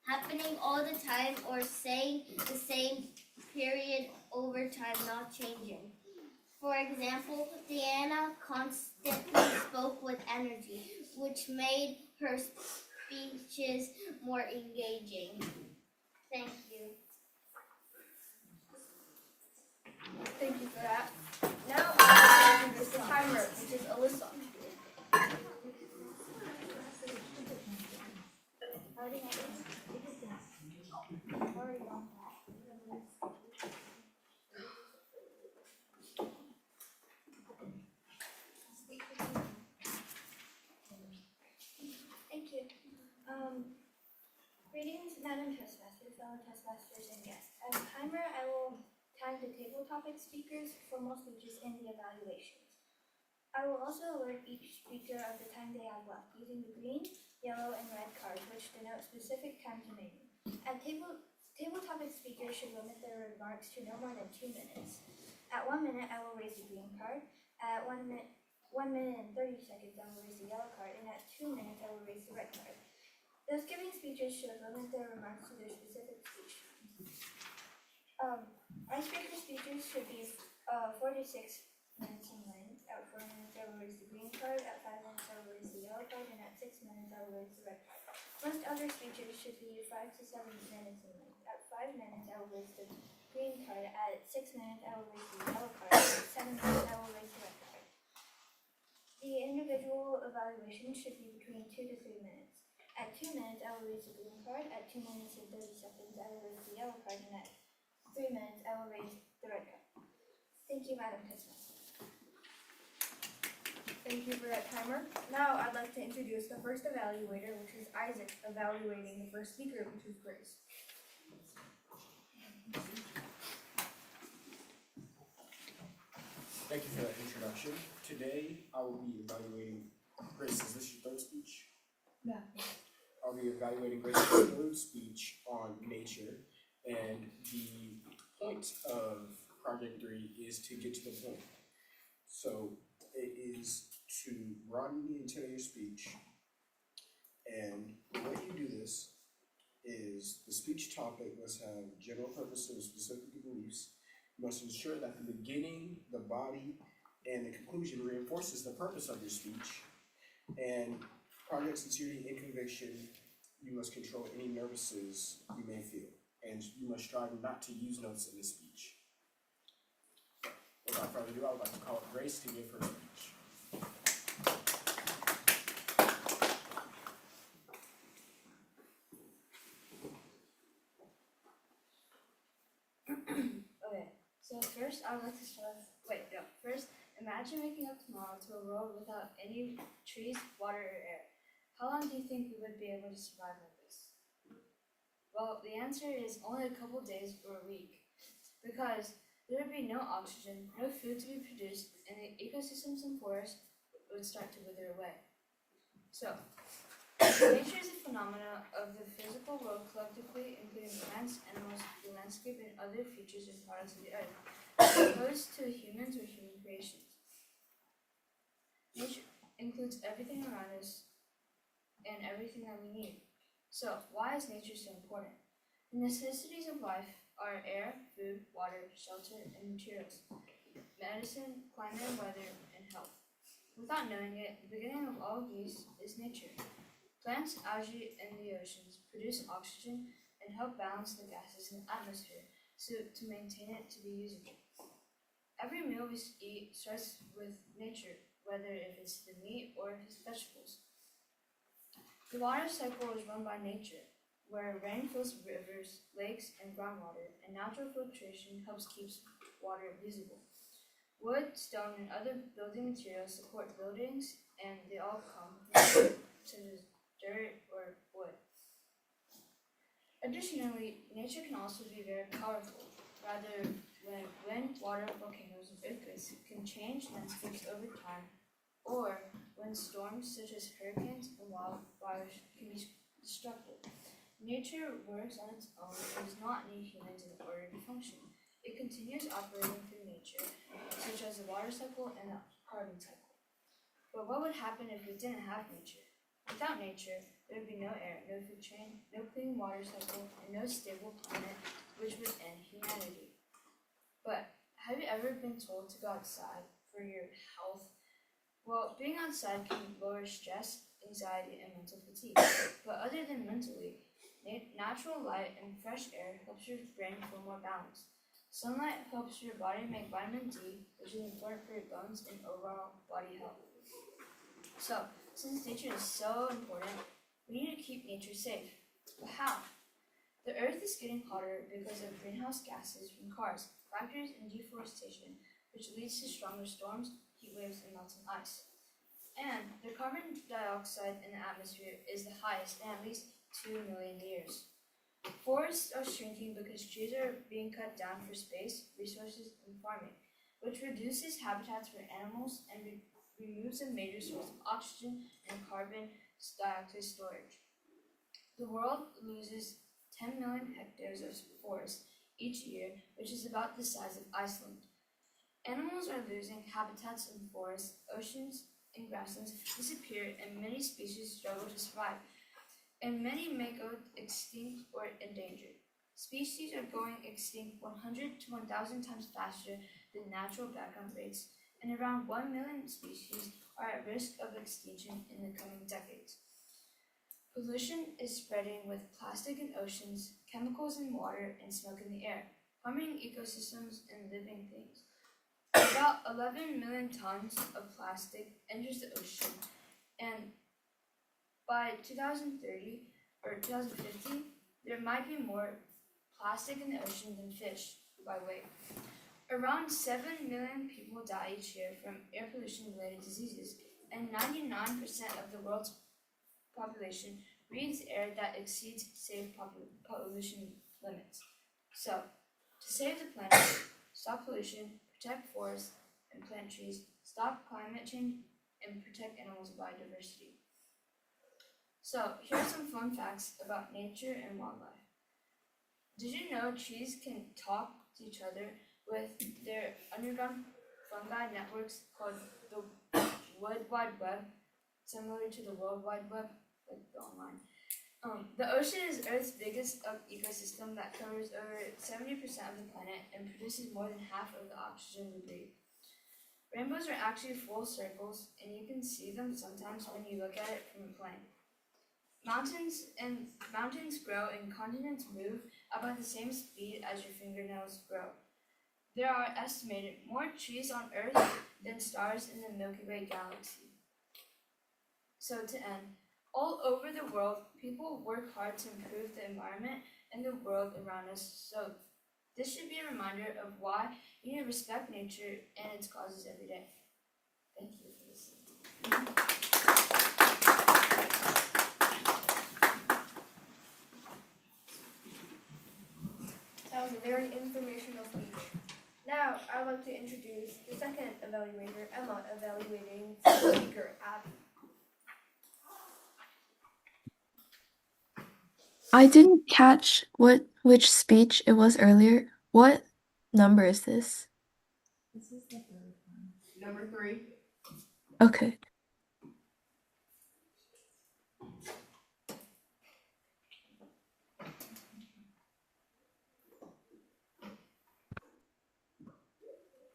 happening all the time, or saying the same period over time, not changing. For example, Diana constantly spoke with energy, which made her speeches more engaging. Thank you. Thank you for that. Now I'll introduce the timer, which is Alyssa. Thank you. Greetings, Madam Toastmaster, fellow Toastmasters, and guests. As a timer, I will tag the table topic speakers, formal speeches, and the evaluations. I will also alert each speaker of the time they have left, using the green, yellow, and red cards, which denote specific times remaining. At table topic speakers should limit their remarks to no more than 2 minutes. At 1 minute, I will raise the green card. At 1 minute and 30 seconds, I will raise the yellow card, and at 2 minutes, I will raise the red card. Those giving speeches should limit their remarks to their specific speech times. Icebreaker speeches should be 4 to 6 minutes in length. At 4 minutes, I will raise the green card. At 5 minutes, I will raise the yellow card, and at 6 minutes, I will raise the red card. Most other speeches should be 5 to 7 minutes in length. At 5 minutes, I will raise the green card. At 6 minutes, I will raise the yellow card. At 7 minutes, I will raise the red card. The individual evaluation should be between 2 to 3 minutes. At 2 minutes, I will raise the green card. At 2 minutes and 30 seconds, I will raise the yellow card. And at 3 minutes, I will raise the red card. Thank you, Madam Toastmaster. Thank you for that timer. Now I'd like to introduce the first evaluator, which is Isaac, evaluating the first speaker, which is Grace. Thank you for that introduction. Today, I will be evaluating Grace. Is this your third speech? Yeah. I'll be evaluating Grace's third speech on nature, and the point of Project 3 is to get to the point. So it is to broaden the intent of your speech, and the way you do this is the speech topic must have general purpose and specific beliefs. You must ensure that the beginning, the body, and the conclusion reinforces the purpose of your speech. And project sincerity and conviction, you must control any nervousness you may feel. And you must strive not to use notes in the speech. Without further ado, I would like to call up Grace to give her speech. Okay, so first I would like to start first, imagine waking up tomorrow to a world without any trees, water, or air. How long do you think we would be able to survive like this? Well, the answer is only a couple days or a week, because there would be no oxygen, no food to be produced, and the ecosystems and forests would start to wither away. So, nature is a phenomena of the physical world collectively, including plants, animals, the landscape, and other features and products of the earth, as opposed to humans or human creations. Nature includes everything around us and everything that we need. So, why is nature so important? The necessities of life are air, food, water, shelter, and materials, medicine, climate and weather, and health. Without knowing it, the beginning of all of these is nature. Plants, algae, and the oceans produce oxygen and help balance the gases in the atmosphere to maintain it to be usable. Every meal we eat starts with nature, whether if it's the meat or if it's vegetables. The water cycle is run by nature, where rain fills rivers, lakes, and groundwater, and natural filtration helps keep water usable. Wood, stone, and other building materials support buildings, and they all come from nature, such as dirt or wood. Additionally, nature can also be very powerful. Rather, when wind, water, volcanoes, and earthquakes can change landscapes over time, or when storms such as hurricanes and wildfires can be destructive. Nature works on its own and does not need humans in order to function. It continues operating through nature, such as the water cycle and the carbon cycle. But what would happen if we didn't have nature? Without nature, there would be no air, no food chain, no clean water cycle, and no stable planet, which would end humanity. But have you ever been told to go outside for your health? Well, being outside can lower stress, anxiety, and mental fatigue. But other than mentally, natural light and fresh air helps your brain feel more balanced. Sunlight helps your body make vitamin D, which is important for your bones and overall body health. So, since nature is so important, we need to keep nature safe. But how? The earth is getting hotter because of greenhouse gases from cars, factories, and deforestation, which leads to stronger storms, heat waves, and melting ice. And the carbon dioxide in the atmosphere is the highest in at least 2 million years. Forests are shrinking because trees are being cut down for space, resources, and farming, which reduces habitats for animals and removes a major source of oxygen and carbon dioxide storage. The world loses 10 million hectares of forest each year, which is about the size of Iceland. Animals are losing habitats in forests, oceans, and grasslands disappear, and many species struggle to survive, and many may go extinct or endangered. Species are going extinct 100 to 1,000 times faster than natural background rates, and around 1 million species are at risk of extinction in the coming decades. Pollution is spreading with plastic in oceans, chemicals in water, and smoke in the air, harming ecosystems and living things. About 11 million tons of plastic enters the ocean, and by 2030 or 2050, there might be more plastic in the ocean than fish by weight. Around 7 million people die each year from air pollution-related diseases, and 99% of the world's population breathes air that exceeds safe pollution limits. So, to save the planet, stop pollution, protect forests and plant trees, stop climate change, and protect animals' biodiversity. So, here are some fun facts about nature and wildlife. Did you know trees can talk to each other with their underground fungi networks called the Wood Wide Web, similar to the World Wide Web, like the online? The ocean is Earth's biggest ecosystem that covers over 70% of the planet and produces more than half of the oxygen we breathe. Rainbows are actually full circles, and you can see them sometimes when you look at it from a plane. Mountains grow and continents move about the same speed as your fingernails grow. There are estimated more trees on Earth than stars in the Milky Way galaxy. So to end, all over the world, people work hard to improve the environment and the world around us. So this should be a reminder of why you need to respect nature and its causes every day. Thank you for listening. That was a very informational speech. Now, I'd like to introduce the second evaluator, Emma, evaluating speaker Abby. I didn't catch which speech it was earlier. What number is this? This is the third one. Number 3. Okay.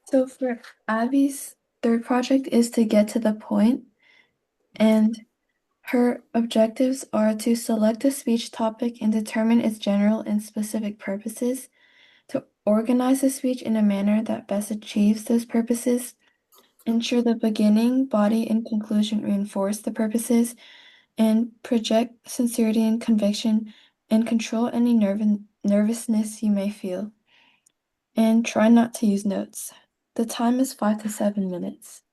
So for Abby's third project is to get to the point, and her objectives are to select a speech topic and determine its general and specific purposes, to organize the speech in a manner that best achieves those purposes, ensure the beginning, body, and conclusion reinforce the purposes, and project sincerity and conviction, and control any nervousness you may feel. And try not to use notes. The time is 5 to 7 minutes.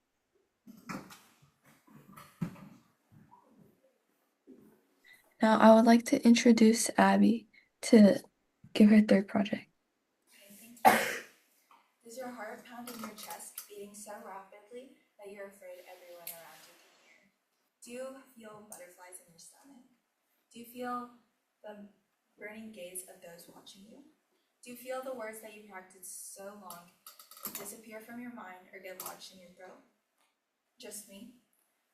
Now I would like to introduce Abby to give her third project. Okay, thank you. Is your heart pounding your chest, beating so rapidly that you're afraid everyone around you can hear? Do you feel butterflies in your stomach? Do you feel the burning gaze of those watching you? Do you feel the words that you practiced so long disappear from your mind or get lodged in your throat? Just me?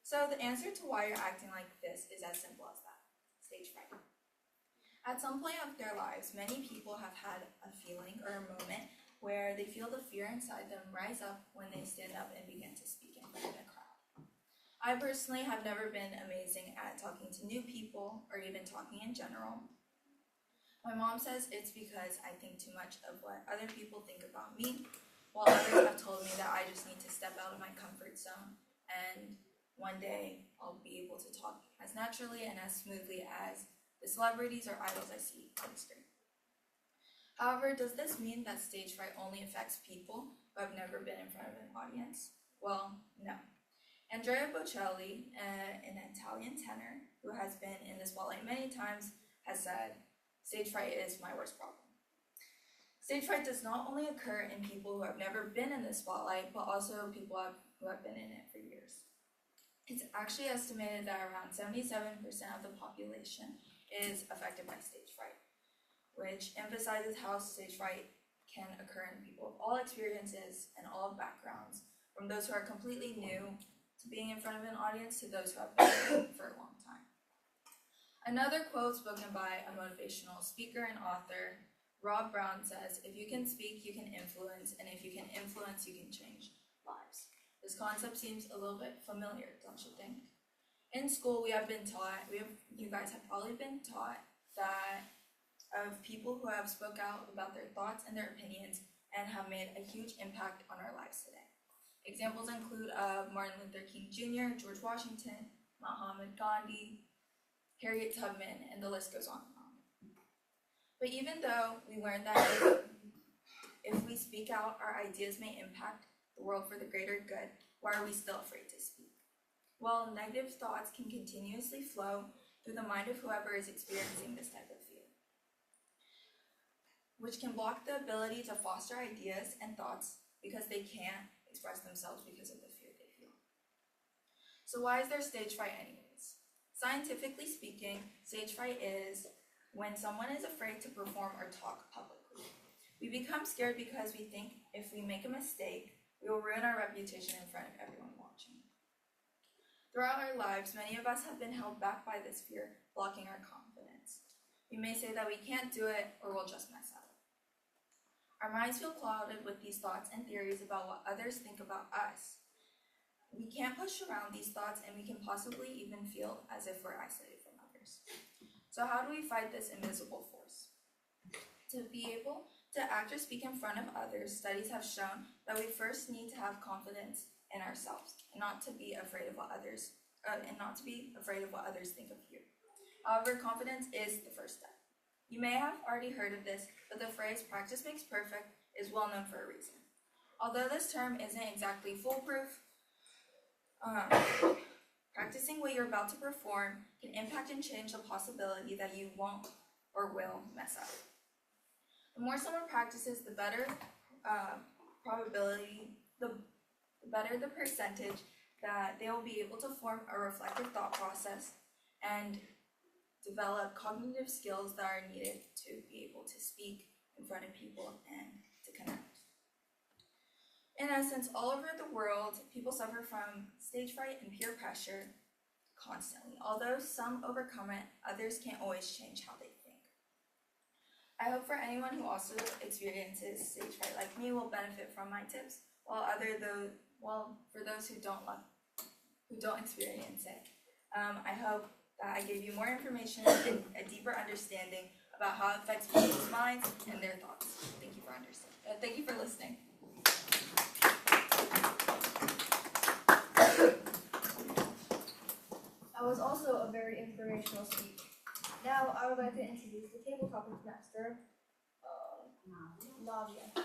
So the answer to why you're acting like this is as simple as that: stage fright. At some point of their lives, many people have had a feeling or a moment where they feel the fear inside them rise up when they stand up and begin to speak in front of a crowd. I personally have never been amazing at talking to new people or even talking in general. My mom says it's because I think too much of what other people think about me, while others have told me that I just need to step out of my comfort zone and one day I'll be able to talk as naturally and as smoothly as the celebrities or idols I see on the screen. However, does this mean that stage fright only affects people who have never been in front of an audience? Well, no. Andrea Bocelli, an Italian tenor who has been in the spotlight many times, has said, "Stage fright is my worst problem." Stage fright does not only occur in people who have never been in the spotlight, but also people who have been in it for years. It's actually estimated that around 77% of the population is affected by stage fright, which emphasizes how stage fright can occur in people of all experiences and all backgrounds, from those who are completely new to being in front of an audience to those who have been for a long time. Another quote spoken by a motivational speaker and author, Rob Brown, says, "If you can speak, you can influence, and if you can influence, you can change lives." This concept seems a little bit familiar, don't you think? In school, you guys have probably been taught that of people who have spoke out about their thoughts and their opinions and have made a huge impact on our lives today. Examples include Martin Luther King Jr., George Washington, Mahatma Gandhi, Harriet Tubman, and the list goes on and on. But even though we learned that if we speak out, our ideas may impact the world for the greater good, why are we still afraid to speak? Well, negative thoughts can continuously flow through the mind of whoever is experiencing this type of fear, which can block the ability to foster ideas and thoughts because they can't express themselves because of the fear they feel. So why is there stage fright anyways? Scientifically speaking, stage fright is when someone is afraid to perform or talk publicly. We become scared because we think if we make a mistake, we will ruin our reputation in front of everyone watching. Throughout our lives, many of us have been held back by this fear, blocking our confidence. We may say that we can't do it or we'll just mess up. Our minds feel clouded with these thoughts and theories about what others think about us. We can't push around these thoughts, and we can possibly even feel as if we're isolated from others. So how do we fight this invisible force? To be able to act or speak in front of others, studies have shown that we first need to have confidence in ourselves and not to be afraid of what others think of you. However, confidence is the first step. You may have already heard of this, but the phrase "practice makes perfect" is well known for a reason. Although this term isn't exactly foolproof, practicing what you're about to perform can impact and change the possibility that you won't or will mess up. The more someone practices, the better the better the percentage that they will be able to form a reflective thought process and develop cognitive skills that are needed to be able to speak in front of people and to connect. In essence, all over the world, people suffer from stage fright and peer pressure constantly. Although some overcome it, others can't always change how they think. I hope for anyone who also experiences stage fright like me will benefit from my tips, while for those who don't experience it, I hope that I gave you more information and a deeper understanding about how it affects people's minds and their thoughts. Thank you for listening. That was also a very inspirational speech. Now I would like to introduce the table topics master, Navia.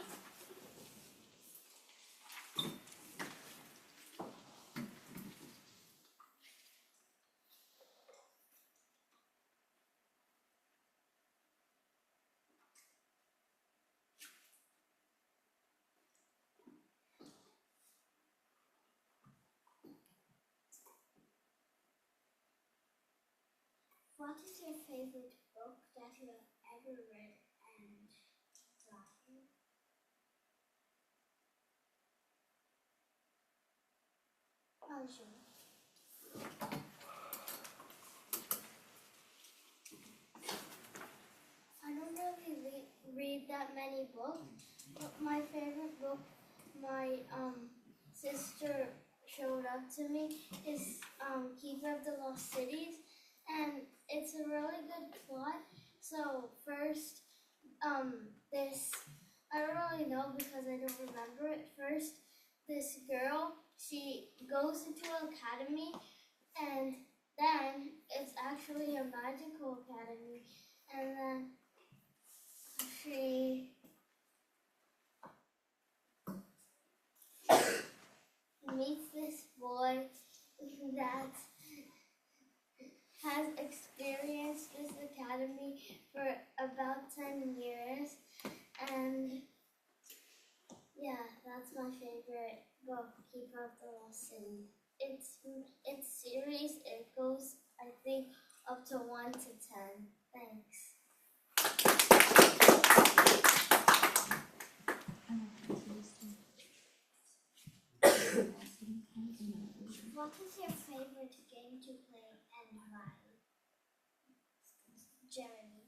What is your favorite book that you have ever read and why? Oh, sure. that many books, but my favorite book my sister showed up to me is Keeper of the Lost Cities, and it's a really good plot. So first, this I don't really know because I don't remember it. First, this girl, she goes into an academy, and then it's actually a magical academy, and then she meets this boy that has experienced this academy for about 10 years, and yeah, that's my favorite book, Keeper of the Lost City. It's series, it goes, I think, up to 1 to 10. Thanks. What is your favorite game to play and why? Jeremy.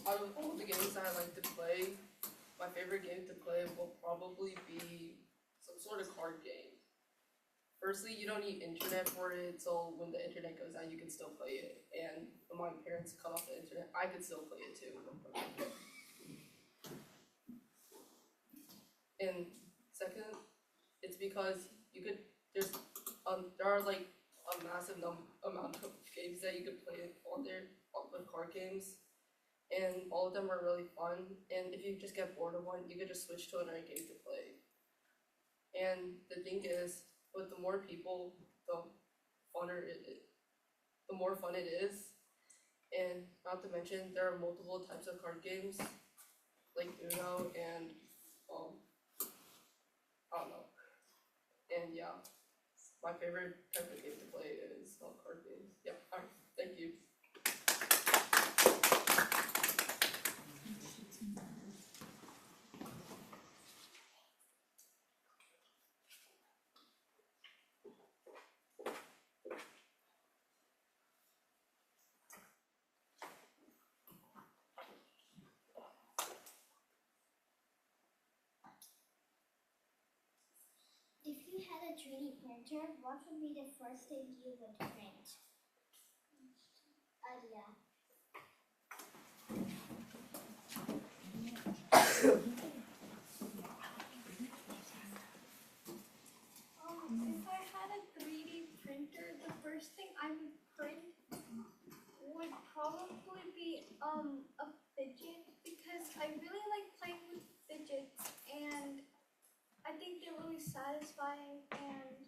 Out of all the games that I like to play, my favorite game to play will probably be some sort of card game. Firstly, you don't need internet for it, so when the internet goes out, you can still play it. And when my parents cut off the internet, I could still play it too. And second, it's because there are like a massive amount of games that you could play on there, all the card games. And all of them are really fun, and if you just get bored of one, you could just switch to another game to play. And the thing is, with the more people, the more fun it is. And not to mention, there are multiple types of card games, like Uno and I don't know. And yeah, my favorite type of game to play is card games. Yeah, alright, thank you. If you had a 3D printer, what would be the first thing you would print? Yeah. If I had a 3D printer, the first thing I would print would probably be a fidget, because I really like playing with fidgets, and I think they're really satisfying, and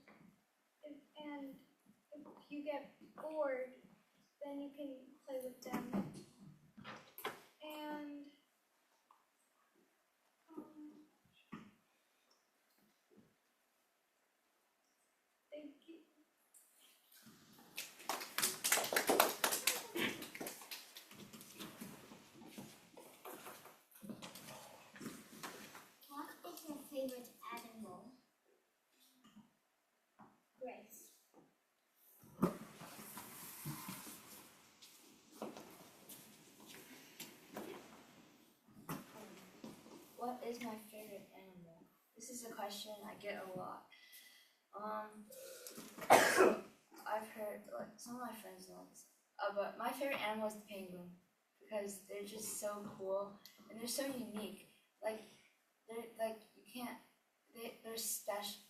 if you get bored, then you can play with them. And thank you. What is your favorite animal? Grace. What is my favorite animal? This is a question I get a lot. I've heard, like, some of my friends know this, but my favorite animal is the penguin, because they're just so cool and they're so unique. Like, you can't. They're special.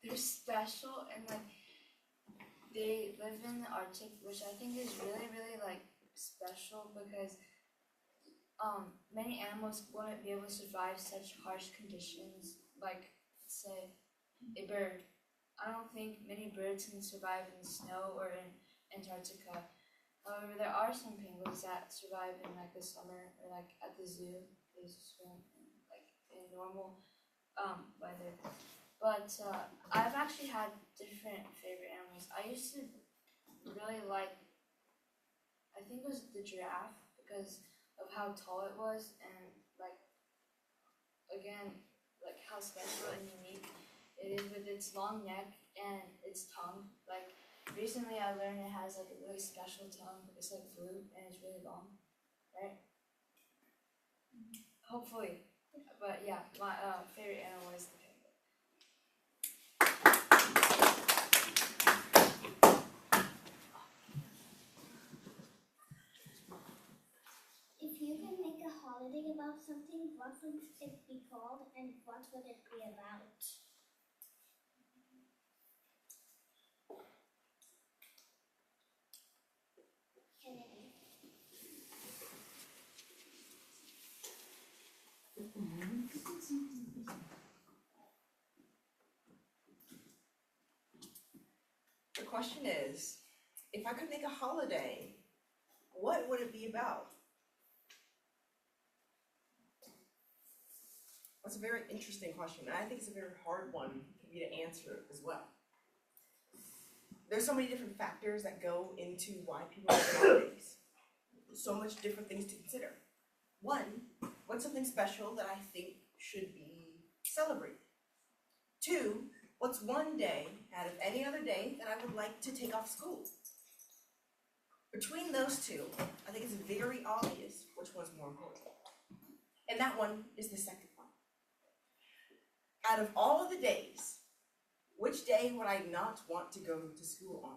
They're special, and like they live in the Arctic, which I think is really, really like special, because many animals wouldn't be able to survive such harsh conditions, like, say, a bird. I don't think many birds can survive in the snow or in Antarctica. However, there are some penguins that survive in like the summer, or like at the zoo. They swim in, like, in normal weather. But I've actually had different favorite animals. I used to really like, I think it was the giraffe, because of how tall it was, and like, again, like how special and unique It is with its long neck and its tongue. Like recently, I learned it has like a really special tongue. It's like blue and it's really long, right? Hopefully, but yeah, my favorite animal is the penguin. If you could make a holiday about something, what would it be called and what would it be about? Kennedy. The question is, if I could make a holiday, what would it be about? That's a very interesting question, and I think it's a very hard one for me to answer as well. There's so many different factors that go into why people make holidays. So much different things to consider. One, what's something special that I think should be celebrated? Two, what's one day out of any other day that I would like to take off school? Between those two, I think it's very obvious which one's more important. And that one is the second one. Out of all of the days, which day would I not want to go to school on?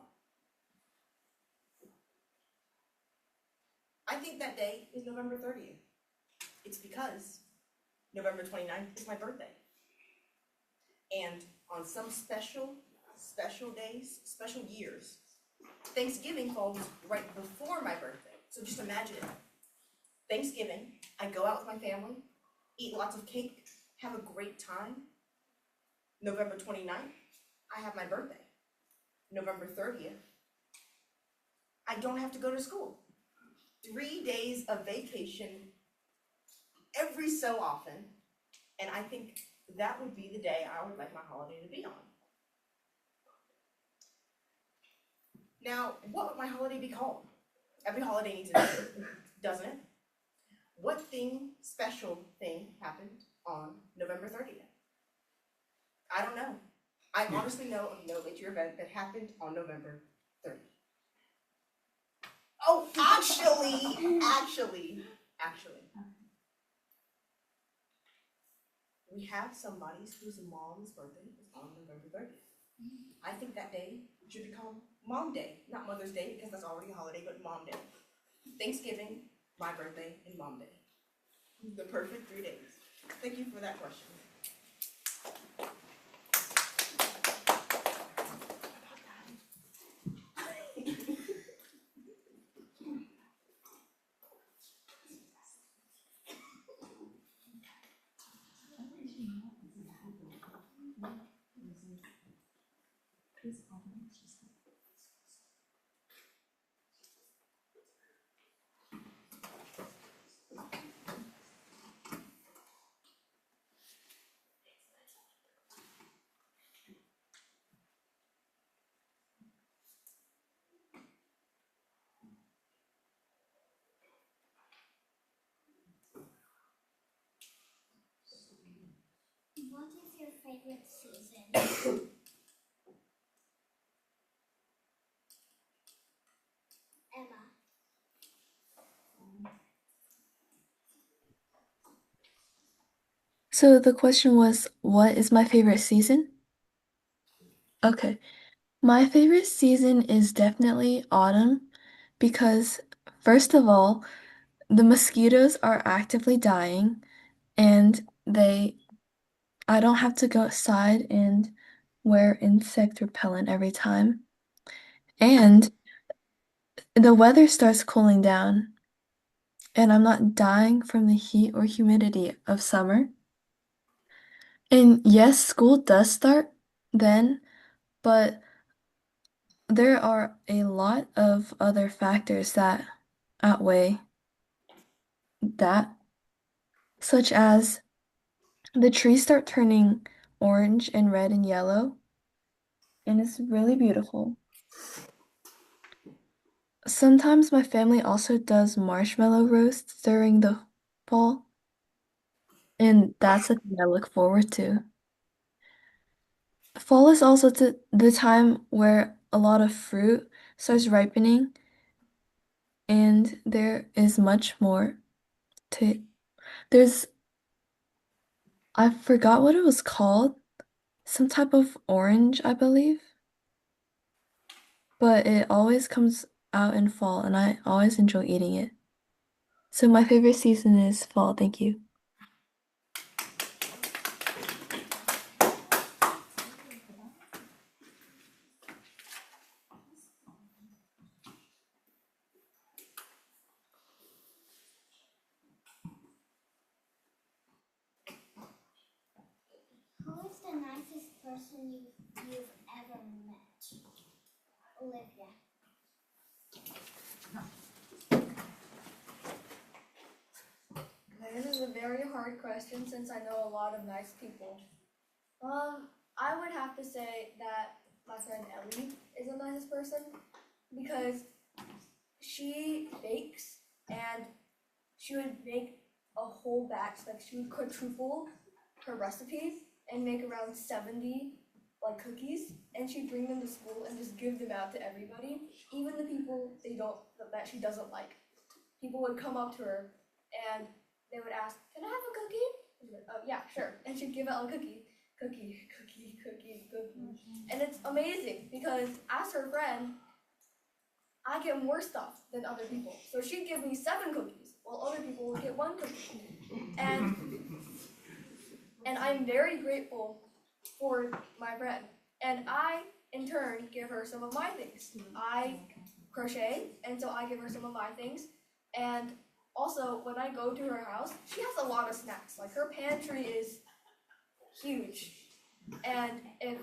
I think that day is November 30th. It's because November 29th is my birthday. And on some special days, special years, Thanksgiving falls right before my birthday. So just imagine it. Thanksgiving, I go out with my family, eat lots of cake, have a great time. November 29th, I have my birthday. November 30th, I don't have to go to school. 3 days of vacation every so often, and I think that would be the day I would like my holiday to be on. Now, what would my holiday be called? Every holiday needs a name, doesn't it? What special thing happened on November 30th? I don't know. I honestly know of no major event that happened on November 30th. Oh, actually, we have somebody whose mom's birthday is on November 30th. I think that day should be called Mom Day, not Mother's Day, because that's already a holiday, but Mom Day. Thanksgiving, my birthday, and Mom Day. The perfect 3 days. Thank you for that question. What is your favorite season? Emma. So the question was, what is my favorite season? Okay. My favorite season is definitely autumn because, first of all, the mosquitoes are actively dying and I don't have to go outside and wear insect repellent every time. And the weather starts cooling down and I'm not dying from the heat or humidity of summer. And yes, school does start then, but there are a lot of other factors that outweigh that, such as the trees start turning orange and red and yellow, and it's really beautiful. Sometimes my family also does marshmallow roasts during the fall, and that's a thing I look forward to. fall is also the time where a lot of fruit starts ripening, and there is much more to. There's I forgot what it was called. Some type of orange, I believe. But it always comes out in fall, and I always enjoy eating it. So my favorite season is fall. Thank you. Who is the nicest person you've ever met? Olivia. This is a very hard question since I know a lot of nice people. I would have to say that my friend Ellie is the nicest person because she bakes and she would make a whole batch, like she would quadruple her recipes and make around 70 like cookies, and she'd bring them to school and just give them out to everybody, even the people that she doesn't like. People would come up to her and they would ask, "Can I have a cookie?" And she'd be like, "Oh yeah, sure." And she'd give out a cookie. And it's amazing because as her friend, I get more stuff than other people. So she'd give me 7 cookies, while other people would get 1 cookie. And I'm very grateful for my friend. And I, in turn, give her some of my things. I crochet, and so I give her some of my things. And also, when I go to her house, she has a lot of snacks. Like, her pantry is huge. And if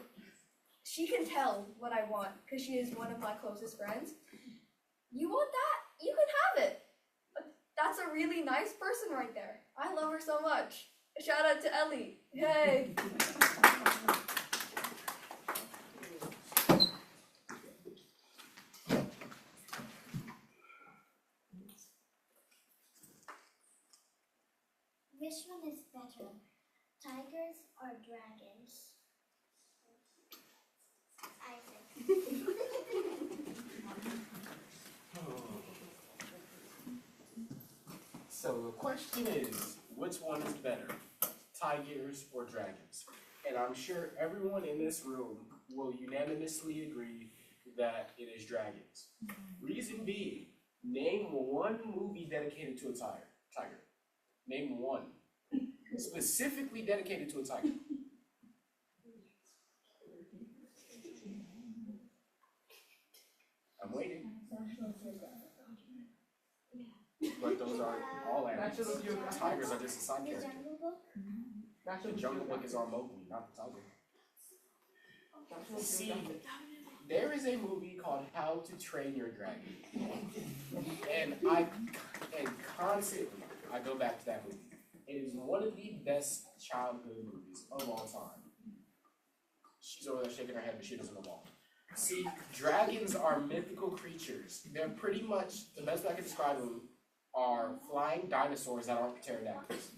she can tell what I want, because she is one of my closest friends, "You want that? You can have it." That's a really nice person right there. I love her so much. Shout out to Ellie. Yay! Which one is better, tigers or dragons? Isaac. So the question is, which one is better, tigers or dragons? And I'm sure everyone in this room will unanimously agree that it is dragons. Reason being, name one movie dedicated to a tiger. Name one. Specifically dedicated to a tiger. I'm waiting. But those are all animals. Tigers are just a side The character. Jungle Book? The Jungle Book is our Mowgli, not the tiger. See, there is a movie called How to Train Your Dragon. And constantly I go back to that movie. It is one of the best childhood movies of all time. She's over there shaking her head, but she doesn't know all. See, dragons are mythical creatures. They're pretty much, the best way I can describe them, are flying dinosaurs that aren't pterodactyls.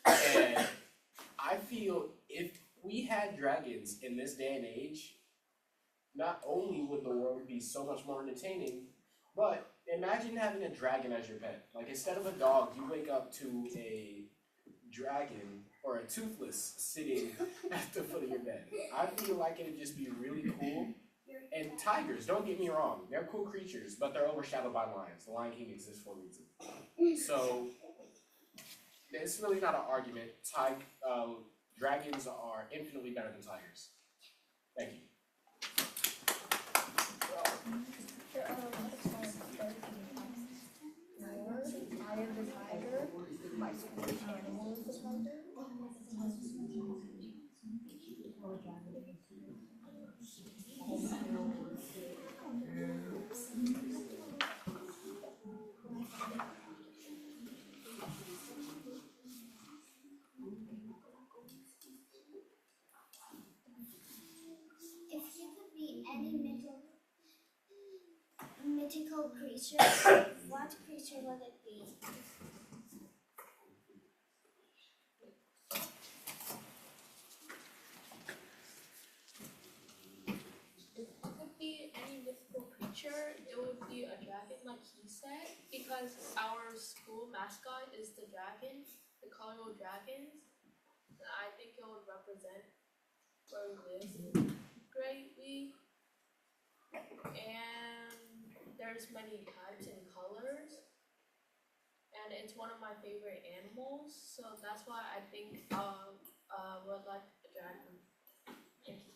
And I feel if we had dragons in this day and age, not only would the world be so much more entertaining, but imagine having a dragon as your pet. Like, instead of a dog, you wake up to a dragon or a toothless sitting at the foot of your bed. I feel like it'd just be really cool. And tigers, don't get me wrong, they're cool creatures, but they're overshadowed by lions. The Lion King exists for a reason. So, it's really not an argument. Dragons are infinitely better than tigers. Thank you. Eye of the tiger. My Swedish animal is the tiger. If you could be any mythical creature, what creature would it be? because our school mascot is the dragons, the colorful dragons. And I think it would represent where we live greatly. And there's many types and colors. And it's one of my favorite animals, so that's why I think would like a dragon. Thank you.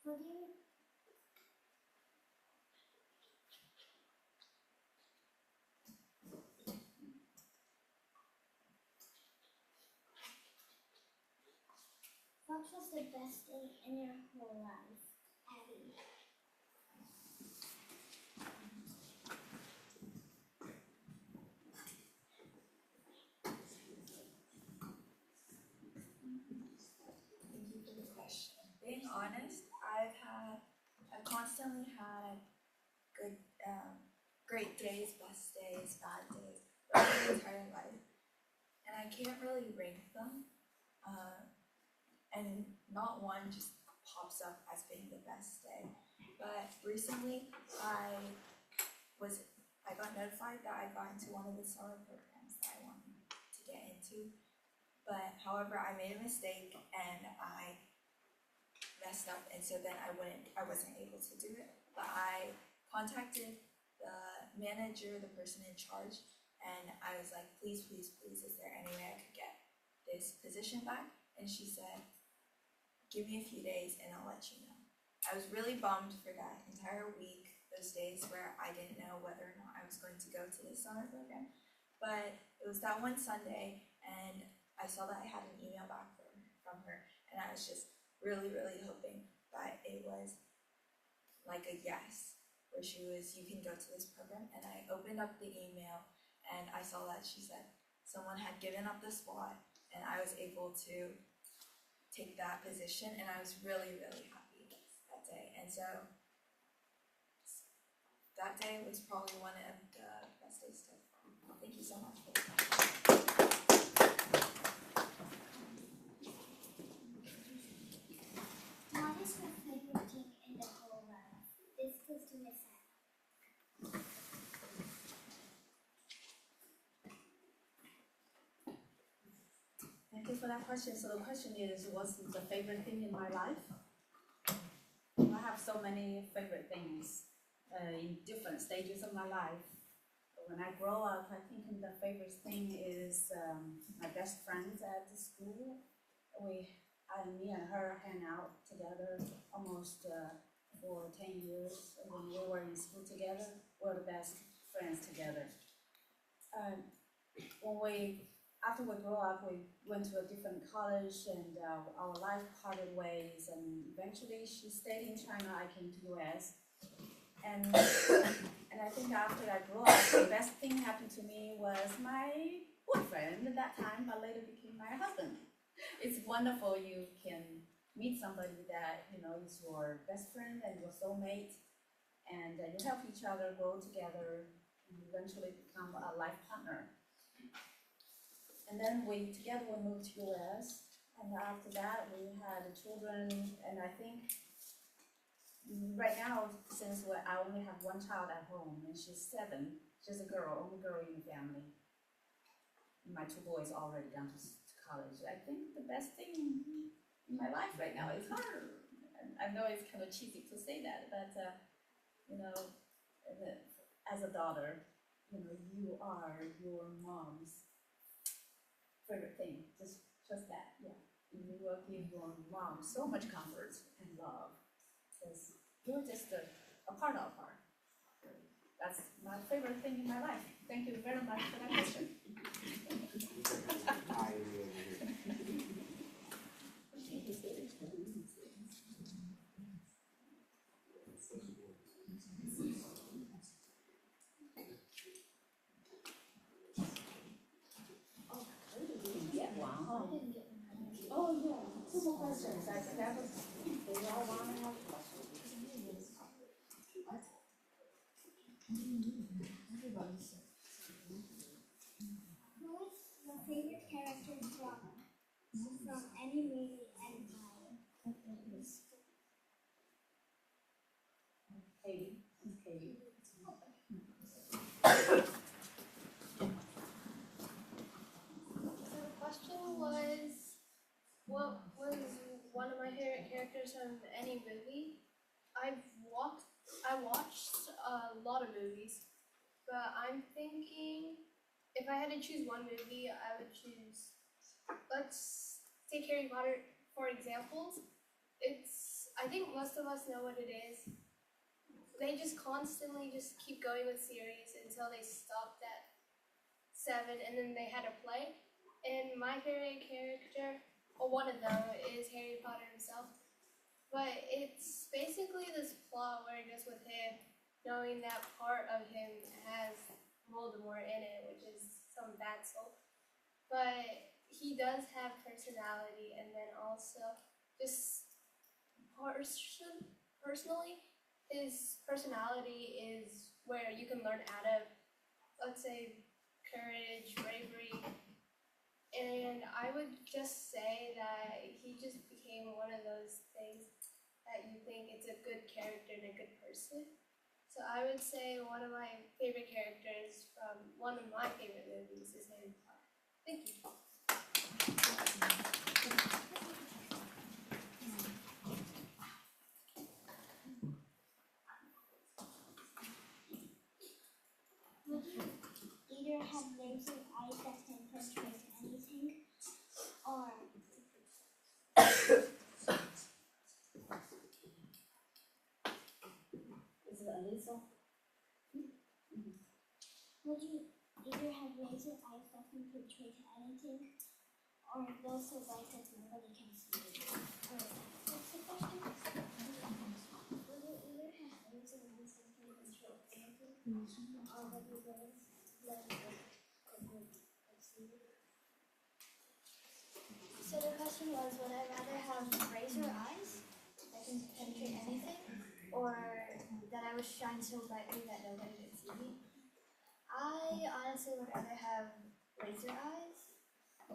What do you What was the best day in your whole life, Abby? Thank you for the question. Being honest, I've constantly had good, great days, best days, bad days, throughout my entire life. And I can't really rank them. And not one just pops up as being the best day. But recently, I got notified that I got into one of the summer programs that I wanted to get into. But however, I made a mistake and I messed up, and so then I wasn't able to do it. But I contacted the manager, the person in charge, and I was like, please, please, please, is there any way I could get this position back? And she said, give me a few days and I'll let you know. I was really bummed for that entire week, those days where I didn't know whether or not I was going to go to this summer program. But it was that one Sunday, and I saw that I had an email back from her, and I was just really, really hoping that it was like a yes, where she was, you can go to this program. And I opened up the email and I saw that she said someone had given up the spot and I was able to take that position, and I was really, really happy that day. And so that day was probably one of the best days to thank you so much for that. What is your favorite thing in the whole world? This goes to Miss Anna. Thank you for that question. So the question is, what's the favorite thing in my life? I have so many favorite things in different stages of my life. When I grow up, I think the favorite thing is my best friends at the school. Me and her hang out together almost for 10 years. When we were in school together, we were the best friends together. After we grew up, we went to a different college, and our life parted ways. And eventually, she stayed in China. I came to US, and I think after I grew up, the best thing happened to me was my boyfriend at that time, but later became my husband. It's wonderful you can meet somebody that is your best friend and your soulmate, and you help each other grow together and eventually become a life partner. And then we moved to US, and after that we had children, and I think right now, since I only have one child at home, and she's 7, she's a girl, only girl in the family. My 2 boys already gone to college. I think the best thing in my life right now is her. And I know it's kind of cheesy to say that, but as a daughter, you are your mom's favorite thing. Just that, yeah. You will give your mom so much comfort and love, because you're just a part of her. That's my favorite thing in my life. Thank you very much for that question. Katie. It's Katie. So the question was, what was one of my favorite characters from any movie? I watched a lot of movies, but I'm thinking if I had to choose one movie, I would choose. Let's take Harry Potter for examples. I think most of us know what it is. They just constantly just keep going with series until they stopped at 7, and then they had to play. And my favorite character, or one of them, is Harry Potter himself. But it's basically this plot where just with him knowing that part of him has Voldemort in it, which is some bad soul. But he does have personality, and then also just personally, his personality is where you can learn out of, let's say, courage, bravery, and I would just say that he just became one of those things that you think it's a good character and a good person. So I would say one of my favorite characters from one of my favorite movies is Harry Potter. Thank you. Would you either have laser eyes that can penetrate anything, or Is it Elisa? would you either have laser eyes that can penetrate anything, or glow so bright that nobody can see it? What's the question? Would you either have laser eyes that can penetrate anything, or would you glow that nobody can see it? So the question was, would I rather have laser eyes that can penetrate anything, or that I would shine so brightly that nobody could see me? I honestly would rather have laser eyes,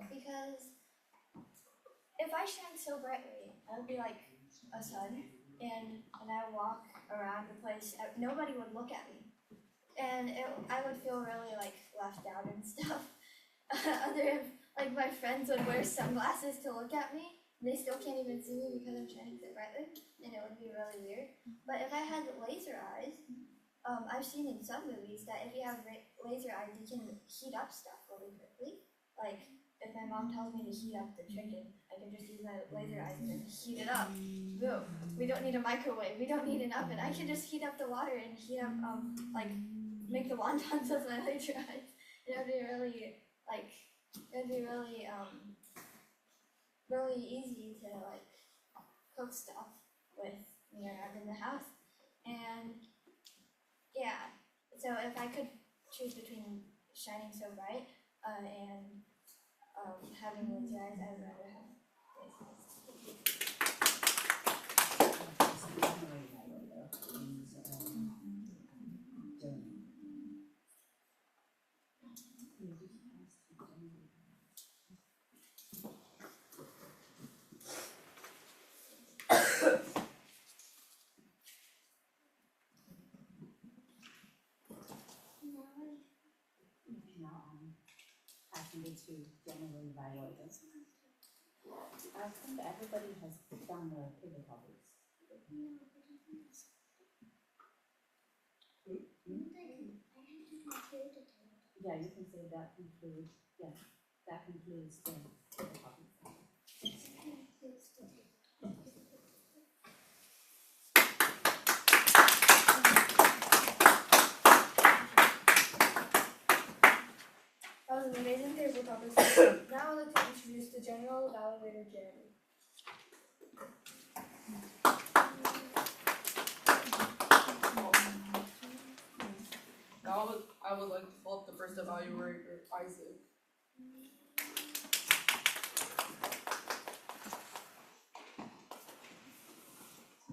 because if I shine so brightly, I would be like a sun, and when I walk around the place, nobody would look at me, and I would feel really like left out and stuff. Like my friends would wear sunglasses to look at me, and they still can't even see me because I'm shining so brightly, and it would be really weird. But if I had laser eyes, I've seen in some movies that if you have laser eyes, you can heat up stuff really quickly. Like, if my mom tells me to heat up the chicken, I can just use my laser eyes and then heat it up. Boom. We don't need a microwave. We don't need an oven. I can just heat up the water and heat up, make the wontons with my laser eyes. It would be really, really easy to, cook stuff with me around in the house. And yeah, so if I could choose between shining so bright and having laser eyes, I would rather have laser eyes. Passing it to general evaluators. I think everybody has done the table topics. Yeah, you can say that concludes, that concludes the table topics. That was an amazing table topic. Now I'd like to introduce the general evaluator, Jeremy. Now I would like to call up the first evaluator, Isaac.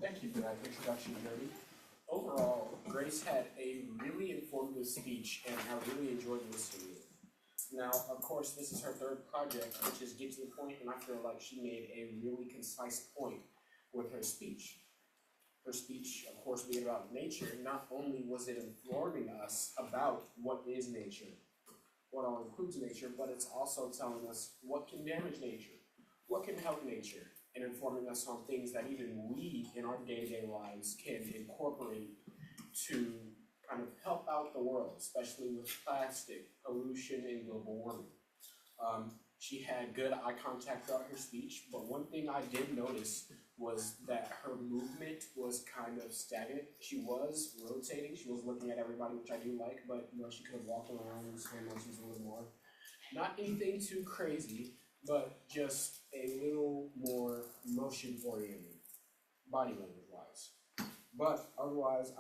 Thank you for that introduction, Jody. Overall, Grace had a really informative speech, and I really enjoyed listening to it. Now, of course, this is her third project, which is Get to the Point, and I feel like she made a really concise point with her speech. her speech, of course, being about nature, not only was it informing us about what is nature, what all includes nature, but it's also telling us what can damage nature, what can help nature, and informing us on things that even we in our day-to-day lives can incorporate to kind of help out the world, especially with plastic, pollution, and global warming. She had good eye contact throughout her speech, but one thing I did notice was that her movement was kind of stagnant. She was rotating, she was looking at everybody, which I do like, but she could have walked around and swam motions a little more. Not anything too crazy, but just a little more motion oriented, body language wise. But otherwise,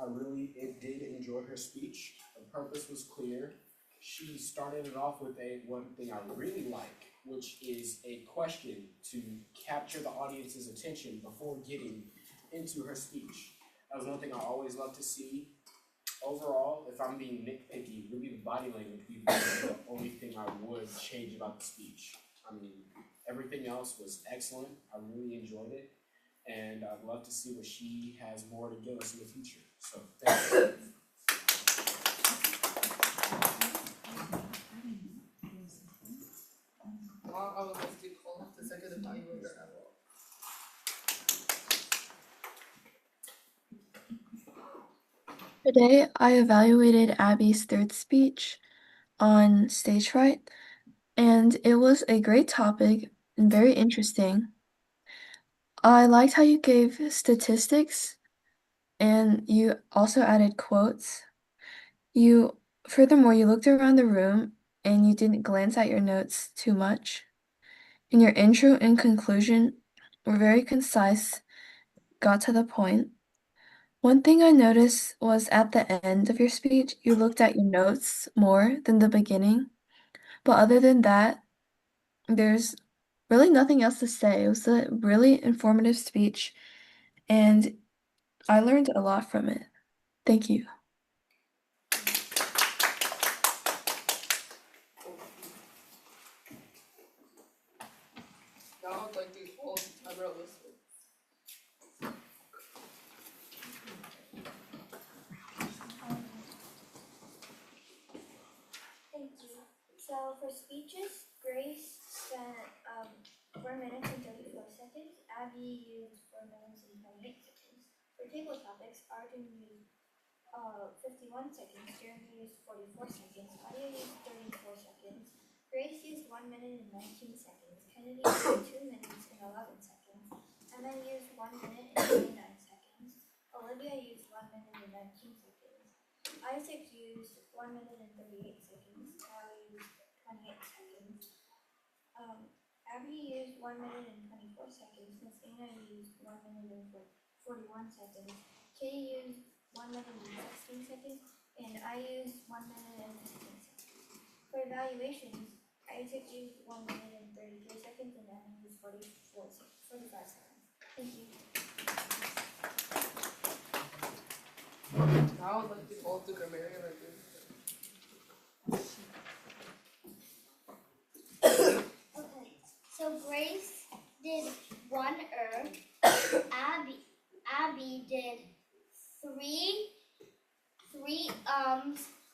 did enjoy her speech. The purpose was clear. She started it off with one thing I really like, which is a question to capture the audience's attention before getting into her speech. That was one thing I always love to see. Overall, if I'm being nitpicky, really the body language would be the only thing I would change about the speech. I mean, everything else was excellent. I really enjoyed it. And I'd love to see what she has more to give us in the future. So, thank you. Now I would like to call the second evaluator as well. Today, I evaluated Abby's third speech on stage fright, and it was a great topic and very interesting. I liked how you gave statistics and you also added quotes. Furthermore, you looked around the room and you didn't glance at your notes too much. And your intro and conclusion were very concise, got to the point. One thing I noticed was at the end of your speech, you looked at your notes more than the beginning. But other than that, there's really nothing else to say. It was a really informative speech, and I learned a lot from it. Thank you. Now I'd like to call Deborah Wilson. Thank you. So for speeches, Grace spent 4 minutes and 34 seconds. Abby used 4 minutes and 28 seconds. For table topics, Arden used 51 seconds. Jeremy used 44 seconds. Claudia used 34 seconds. Grace used 1 minute and 19 seconds. Kennedy used 2 minutes and 11 seconds. Emma used 1 minute and 29 seconds. Olivia used 1 minute and 19 seconds. Isaac used 1 minute and 38 seconds. Kyle used 28 seconds. Abby used 1 minute and 24 seconds. Miss Anna used 1 minute and 41 seconds. Kitty used 1 minute and 16 seconds. And I used 1 minute and 15 seconds. For evaluations, Isaac used 1 minute and 33 seconds, and Emma used 45 seconds. Thank you. Now I'd like to call the grammarian review. Okay, so Grace did 1 Abby did three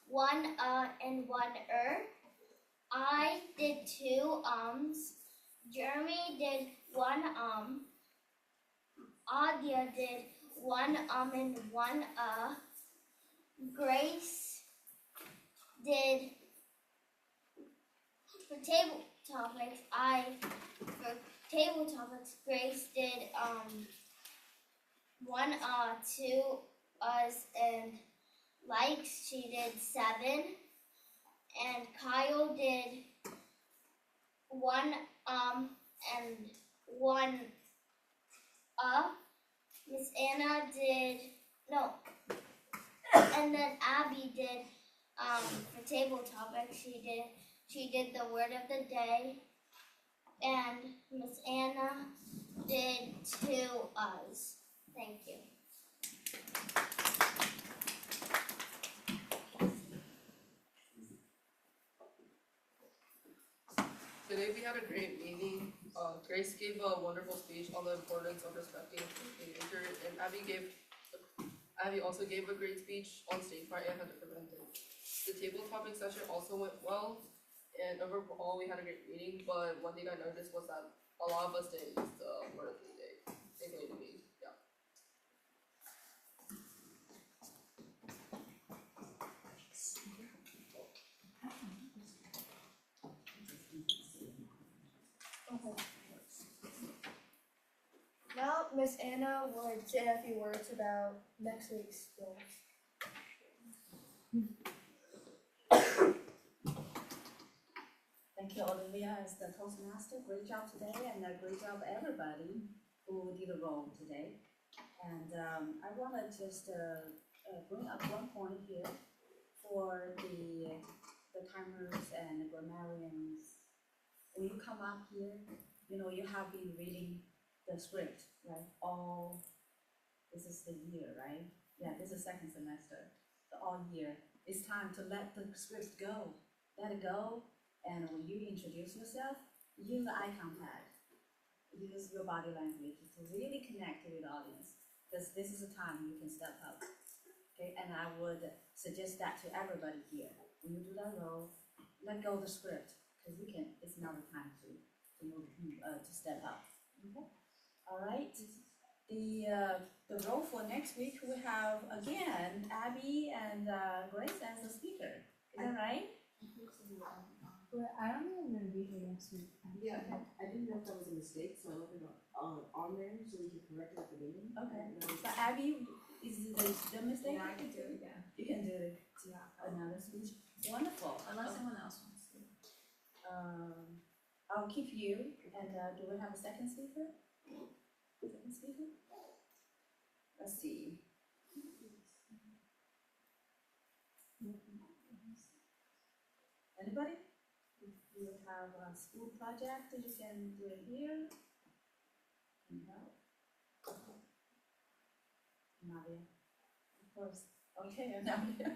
1 and 1 I did 2 Jeremy did 1 Adia did 1 and 1 Grace did for table topics Grace did 1 2 and likes she did 7 and Kyle did 1 and 1 Miss Anna did no and then Abby did for table topics she did the word of the day and Miss Anna did 2 U's. Thank you. Today we had a great meeting. Grace gave a wonderful speech on the importance of respecting nature, and Abby gave Abby also gave a great speech on stage fright and how to prevent it. The table topic session also went well, and overall we had a great meeting, but one thing I noticed was that a lot of us didn't use the word of the day, including me, yeah. Now, Miss Anna would say a few words about next week's goals. Thank you, Olivia, as the Toastmaster. Great job today, and a great job everybody who did a role today. And I want to just bring up one point here for the timers and the grammarians. When you come up here, you know, you have been reading the script, right? All, this is the year, right? Yeah, this is second semester, the all year. It's time to let the script go. Let it go. And when you introduce yourself, use eye contact, use your body language to really connect with the audience. Because this is a time you can step up. Okay, and I would suggest that to everybody here. When you do that role, let go of the script, because you can. It's now the time to move to step up. Okay, all right. The role for next week we have again Abby and Grace as the speaker. Is that right? Well, I don't know if I'm gonna be here next week. Yeah, I didn't know if that was a mistake, so I left it on there so we can correct it at the beginning. Okay. But Abby, is the mistake? Yeah, I can do it again. You can do it. Yeah. Another speech. Wonderful. Unless someone else wants to. I'll keep you. And do we have a second speaker? Second speaker? Let's see. Anybody? If you have a school project, you can do it here. Can you help? Nadia, of course. Okay, Nadia.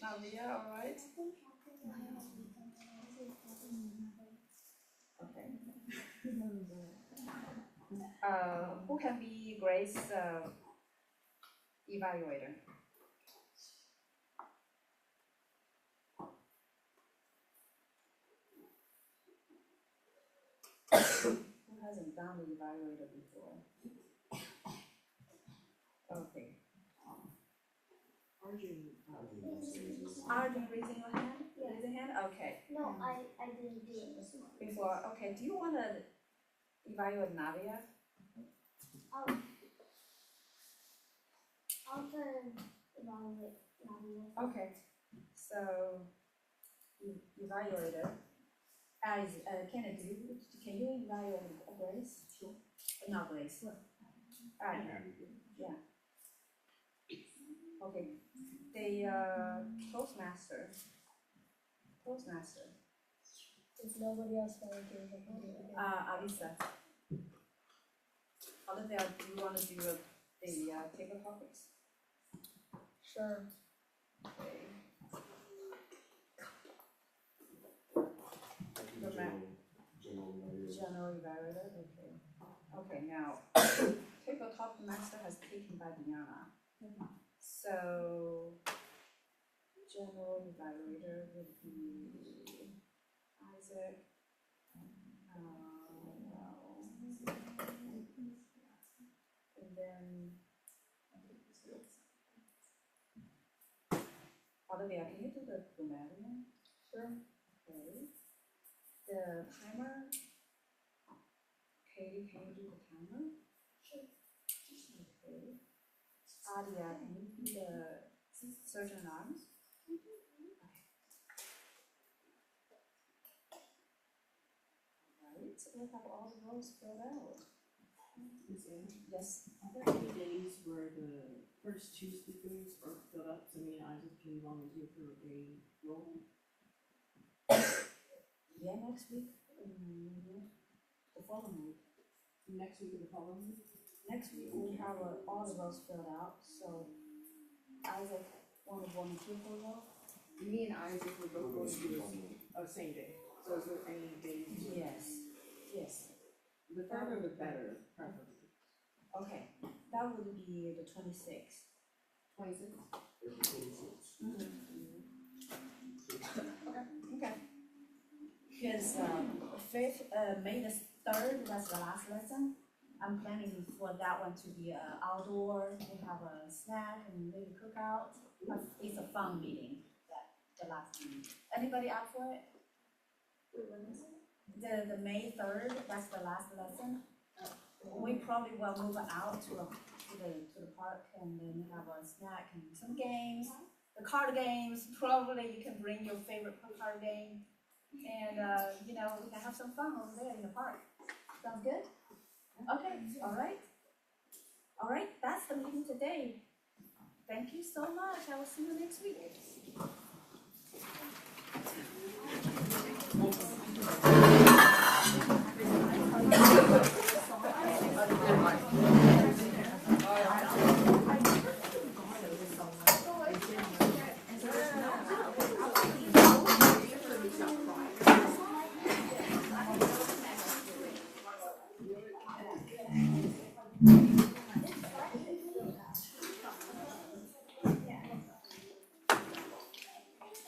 Nadia, all right. Okay. Who can be Grace evaluator? Who hasn't done the evaluator before? Okay. Arjun raising your hand? Yeah. Raising hand? Okay. No, I didn't do it Before, okay, do you want to evaluate Nadia? I'll turn evaluate Nadia. Okay, so evaluator. As Kennedy, can you evaluate Grace? Sure. Not Grace. Alright, yeah. Okay, the Toastmaster. If nobody else wanna do it, I'll do it again. Alisa. Olivia, do you want to do the table topics? Sure. Okay. General evaluator, okay. Okay, now, tabletop master has taken by Diana. So, general evaluator would be Isaac. And then, Olivia, can you do the grammarian? Sure. Okay. The timer. Katie, can you do the timer? Sure. Okay. Adia, can you do the surgeon arms? Okay. Alright, so we have all the roles filled out. Yes. Are there any days where the first two speakers are filled up, so me and Isaac can volunteer for a role? Yeah, next week, the following week. Next week or the following week? Next week, we have all the roles filled out, so Isaac want to volunteer for a role? Me and Isaac were both going to do a same day, so is there any days? Yes. The further the better, preferably. Okay, that would be the 26th. 26. April 26th. Okay. Because May the 3rd, that's the last lesson. I'm planning for that one to be outdoor. We have a snack and maybe cookout. It's a fun meeting. The last meeting. Anybody up for it? The May 3rd, that's the last lesson. We probably will move out to the park and then have a snack and some games. The card games, probably you can bring your favorite card game. And, we can have some fun over there in the park. Sounds good? Okay, all right. All right, that's the meeting today. Thank you so much. I will see you next week.